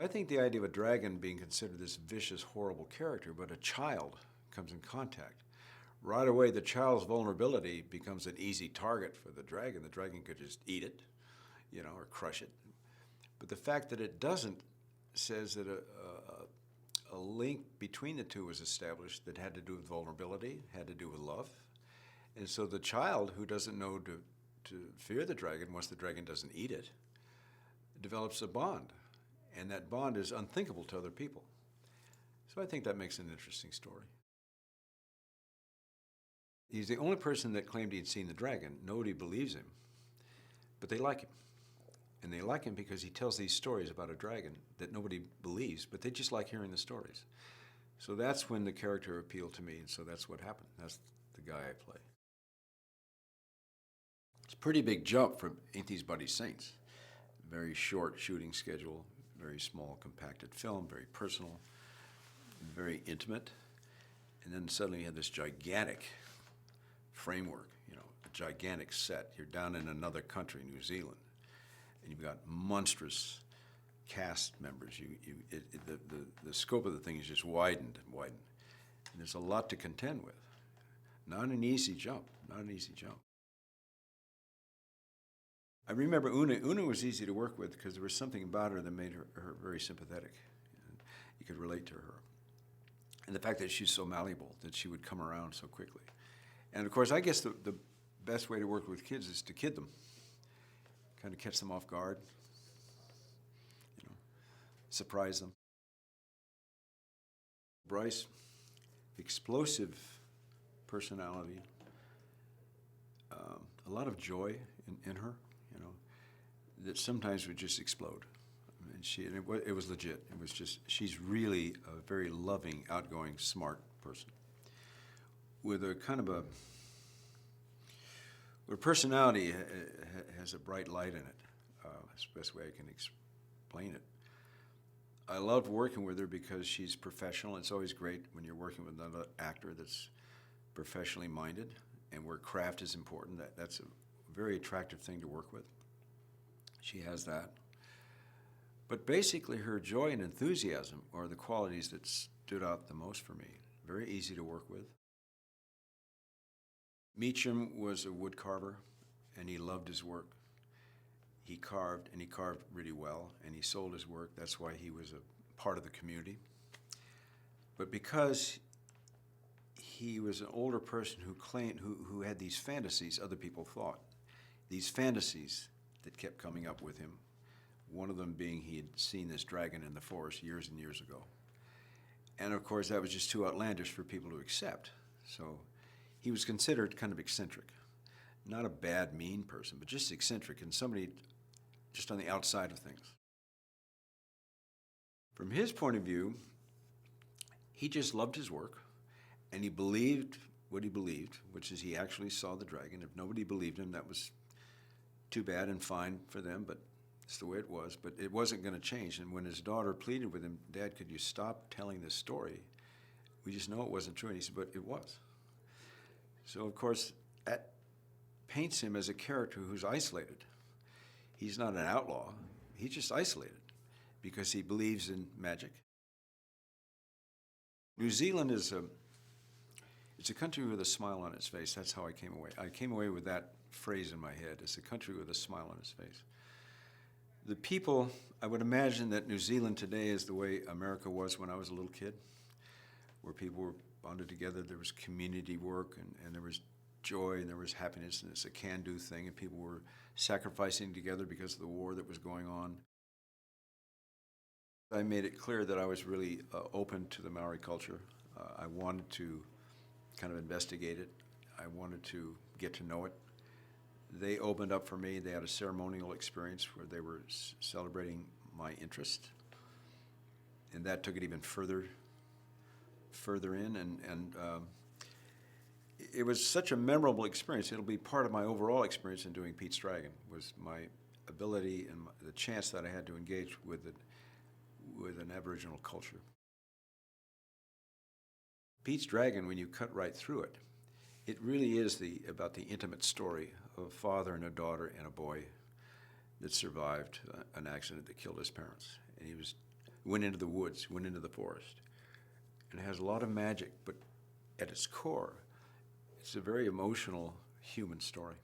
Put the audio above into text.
I think the idea of a dragon being considered this vicious, horrible character, but a child comes in contact. Right away, the child's vulnerability becomes an easy target for the dragon. The dragon could just eat it, or crush it. But the fact that it doesn't says that a link between the two was established that had to do with vulnerability, had to do with love. And so the child, who doesn't know to fear the dragon once the dragon doesn't eat it, develops a bond. And that bond is unthinkable to other people. So I think that makes an interesting story. He's the only person that claimed he'd seen the dragon. Nobody believes him, but they like him. And they like him because he tells these stories about a dragon that nobody believes, but they just like hearing the stories. So that's when the character appealed to me, and so that's what happened. That's the guy I play. It's a pretty big jump from Ain't These Buddies Saints. Very short shooting schedule, very small, compacted film, very personal, very intimate. And then suddenly you have this gigantic framework, a gigantic set. You're down in another country, New Zealand, and you've got monstrous cast members. The scope of the thing is just widened and widened. And there's a lot to contend with. Not an easy jump, not an easy jump. I remember Una. Una was easy to work with because there was something about her that made her very sympathetic. You could relate to her. And the fact that she's so malleable, that she would come around so quickly. And of course, I guess the best way to work with kids is to kid them, kind of catch them off guard, surprise them. Bryce, explosive personality, a lot of joy in her, that sometimes would just explode. And it was legit. It was just, she's really a very loving, outgoing, smart person with a kind of her personality has a bright light in it. That's the best way I can explain it. I loved working with her because she's professional. It's always great when you're working with another actor that's professionally minded and where craft is important. That's a very attractive thing to work with. She has that. But basically her joy and enthusiasm are the qualities that stood out the most for me. Very easy to work with. Meacham was a wood carver, and he loved his work. He carved, and he carved really well, and he sold his work. That's why he was a part of the community. But because he was an older person who had these fantasies other people thought, these fantasies that kept coming up with him, one of them being he had seen this dragon in the forest years and years ago. And of course, that was just too outlandish for people to accept. So he was considered kind of eccentric. Not a bad, mean person, but just eccentric and somebody just on the outside of things. From his point of view, he just loved his work, and he believed what he believed, which is he actually saw the dragon. If nobody believed him, that was too bad and fine for them, but it's the way it was. But it wasn't going to change. And when his daughter pleaded with him, "Dad, could you stop telling this story? We just know it wasn't true." And he said, "But it was." So, of course, that paints him as a character who's isolated. He's not an outlaw. He's just isolated because he believes in magic. New Zealand is it's a country with a smile on its face. That's how I came away. I came away with that phrase in my head. It's a country with a smile on its face. The people, I would imagine that New Zealand today is the way America was when I was a little kid, where people were bonded together. There was community work, and there was joy, and there was happiness, and it's a can-do thing, and people were sacrificing together because of the war that was going on. I made it clear that I was really open to the Maori culture. I wanted to kind of investigate it. I wanted to get to know it. They opened up for me. They had a ceremonial experience where they were celebrating my interest, and that took it even further in, and it was such a memorable experience. It'll be part of my overall experience in doing Pete's Dragon, was my ability and the chance that I had to engage with an Aboriginal culture. Pete's Dragon, when you cut right through it, it really is about the intimate story of a father and a daughter and a boy that survived an accident that killed his parents. And he was went into the woods, went into the forest. And it has a lot of magic, but at its core, it's a very emotional human story.